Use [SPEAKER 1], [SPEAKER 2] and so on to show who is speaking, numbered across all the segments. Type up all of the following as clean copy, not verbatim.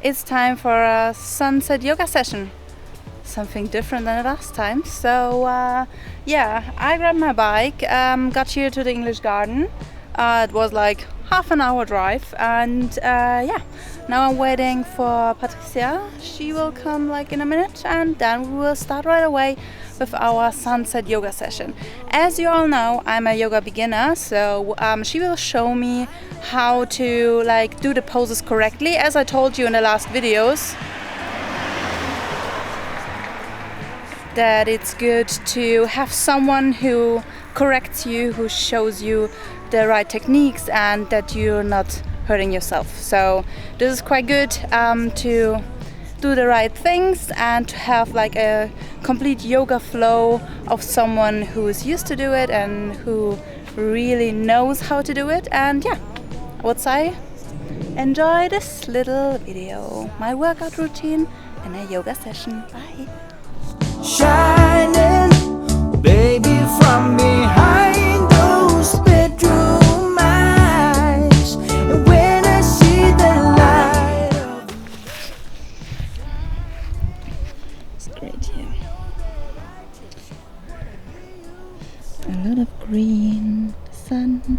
[SPEAKER 1] it's time for a sunset yoga session. Something different than the last time. So yeah, I grabbed my bike, got here to the English Garden. It was like half an hour drive, and yeah, now I'm waiting for Patricia. She will come like in a minute, and then we will start right away with our sunset yoga session. As you all know, I'm a yoga beginner, so she will show me how to like do the poses correctly, as I told you in the last videos. That it's good to have someone who corrects you, who shows you the right techniques, and that you're not hurting yourself. So this is quite good to do the right things and to have like a complete yoga flow of someone who is used to do it and who really knows how to do it. And yeah, I would say enjoy this little video, my workout routine and a yoga session. Bye.
[SPEAKER 2] Shining, baby, from behind those bedroom eyes. And when I see the light of...
[SPEAKER 1] It's great here. A lot of green, sun.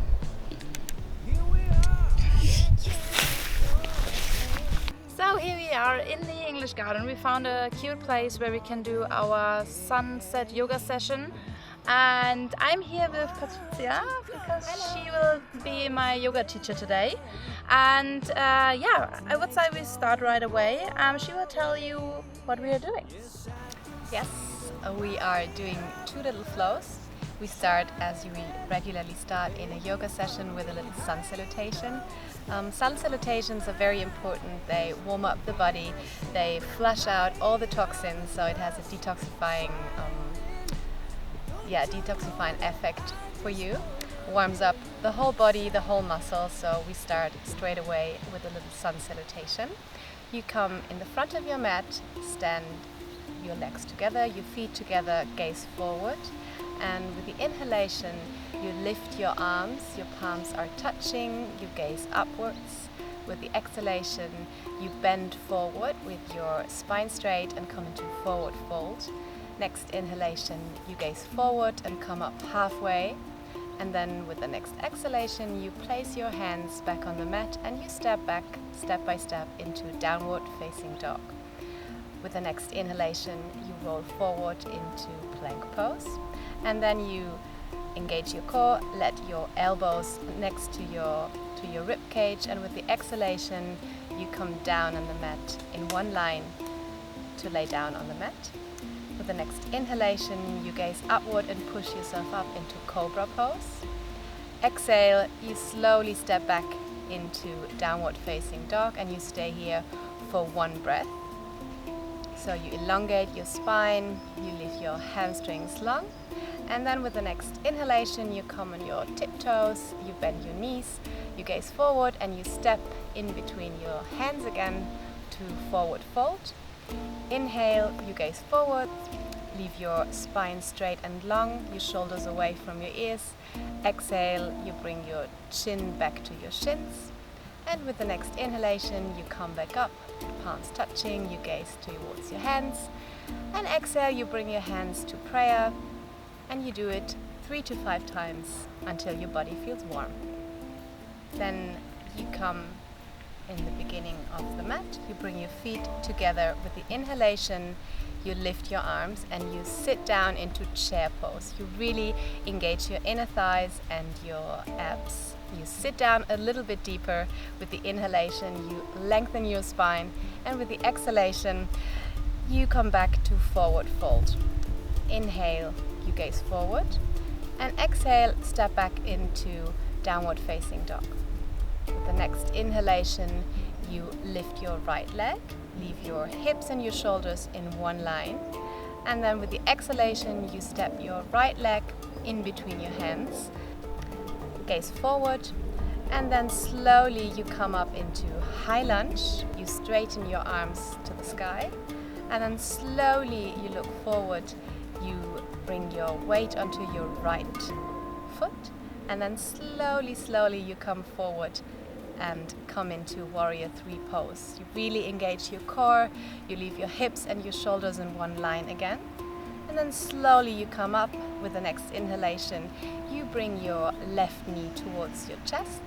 [SPEAKER 1] So here we are in the English Garden. We found a cute place where we can do our sunset yoga session, and I'm here with Patricia because she will be my yoga teacher today. And yeah, I would say we start right away. She will tell you what we are doing.
[SPEAKER 3] Yes, we are doing two little flows. We start as we regularly start in a yoga session with a little sun salutation. Sun salutations are very important. They warm up the body, they flush out all the toxins, so it has a detoxifying effect for you. Warms up the whole body, the whole muscle, so we start straight away with a little sun salutation. You come in the front of your mat, stand your legs together, your feet together, gaze forward, and with the inhalation you lift your arms, your palms are touching, you gaze upwards. With the exhalation you bend forward with your spine straight and come into forward fold. Next inhalation you gaze forward and come up halfway, and then with the next exhalation you place your hands back on the mat and you step back step by step into downward facing dog. With the next inhalation you roll forward into plank pose, and then you engage your core, let your elbows next to your rib cage, and with the exhalation you come down on the mat in one line to lay down on the mat. With the next inhalation you gaze upward and push yourself up into cobra pose. Exhale, you slowly step back into downward facing dog and you stay here for one breath. So you elongate your spine, you leave your hamstrings long, and then with the next inhalation you come on your tiptoes, you bend your knees, you gaze forward and you step in between your hands again to forward fold. Inhale, you gaze forward, leave your spine straight and long, your shoulders away from your ears. Exhale, you bring your chin back to your shins. And with the next inhalation you come back up, palms touching, you gaze towards your hands. And exhale, you bring your hands to prayer, and you do it 3 to 5 times until your body feels warm. Then you come in the beginning of the mat, you bring your feet together. With the inhalation you lift your arms and you sit down into chair pose. You really engage your inner thighs and your abs. You sit down a little bit deeper. With the inhalation you lengthen your spine, and with the exhalation you come back to forward fold. Inhale, you gaze forward, and exhale, step back into downward facing dog. With the next inhalation you lift your right leg, leave your hips and your shoulders in one line, and then with the exhalation you step your right leg in between your hands, gaze forward, and then slowly you come up into high lunge. You straighten your arms to the sky, and then slowly you look forward, you bring your weight onto your right foot, and then slowly you come forward and come into warrior 3 pose. You really engage your core, you leave your hips and your shoulders in one line again. And then slowly you come up with the next inhalation. You bring your left knee towards your chest.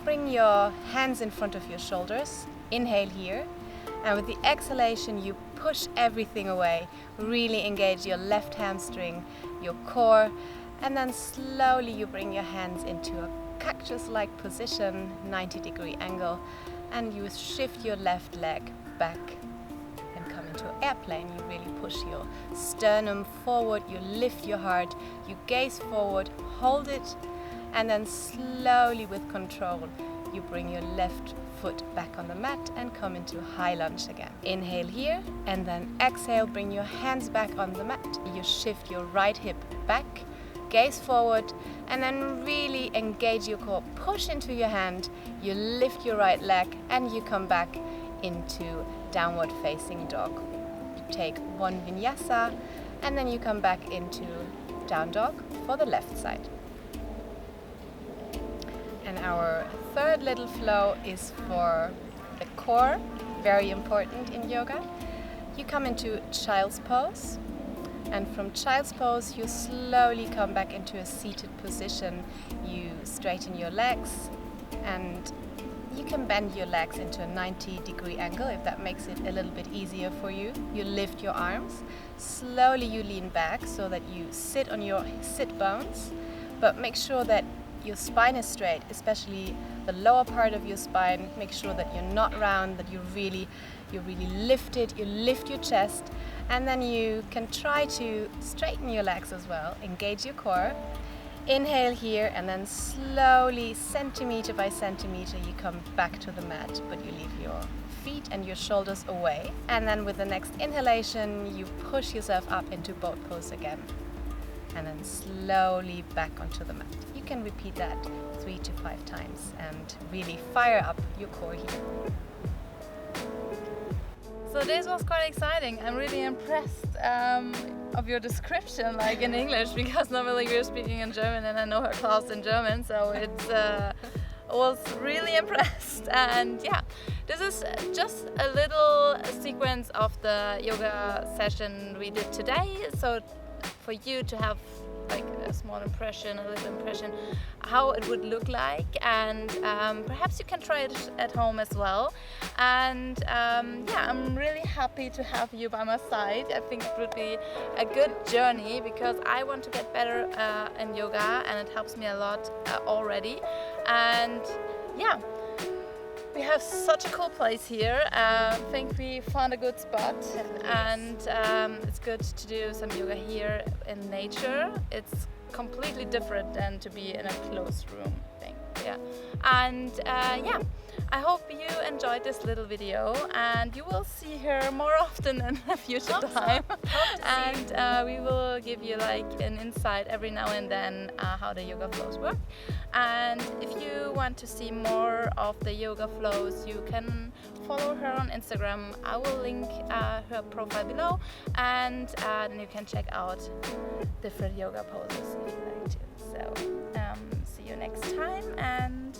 [SPEAKER 3] Bring your hands in front of your shoulders. Inhale here. And with the exhalation, you push everything away. Really engage your left hamstring, your core. And then slowly you bring your hands into a cactus-like position, 90-degree angle. And you shift your left leg back and come into airplane. You really push your sternum forward, you lift your heart, you gaze forward, hold it, and then slowly with control, you bring your left foot back on the mat and come into high lunge again. Inhale here, and then exhale, bring your hands back on the mat. You shift your right hip back, gaze forward, and then really engage your core. Push into your hand, you lift your right leg, and you come back into downward facing dog. You take one vinyasa, and then you come back into down dog for the left side. And our third little flow is for the core, very important in yoga. You come into child's pose, and from child's pose you slowly come back into a seated position. You straighten your legs, and you can bend your legs into a 90-degree angle if that makes it a little bit easier for you. You lift your arms, slowly you lean back so that you sit on your sit bones, but make sure that your spine is straight, especially the lower part of your spine. Make sure that you're not round, that you're really lifted, you lift your chest, and then you can try to straighten your legs as well, engage your core. Inhale here, and then slowly, centimeter by centimeter, you come back to the mat, but you leave your feet and your shoulders away. And then with the next inhalation, you push yourself up into boat pose again. And then slowly back onto the mat. You can repeat that 3 to 5 times and really fire up your core here.
[SPEAKER 1] So this was quite exciting. I'm really impressed of your description, like in English, because normally we're speaking in German and I know her class in German, so it's was really impressed. And yeah, this is just a little sequence of the yoga session we did today. So for you to have like a small impression, a little impression how it would look like, and perhaps you can try it at home as well. And yeah, I'm really happy to have you by my side. I think it would be a good journey because I want to get better in yoga, and it helps me a lot already. And yeah, we have such a cool place here. I think we found a good spot, and it's good to do some yoga here in nature. It's completely different than to be in a closed room thing. Yeah, and yeah, I hope you enjoyed this little video, and you will see her more often in the future time. And we will give you like an insight every now and then how the yoga flows work. And if you want to see more of the yoga flows, you can follow her on Instagram. I will link her profile below, and then you can check out different yoga poses if you like to. So see you next time, and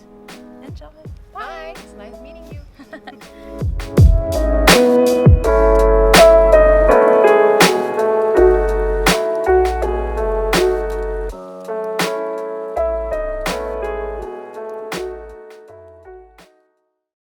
[SPEAKER 1] enjoy.
[SPEAKER 3] Bye! It's nice meeting you.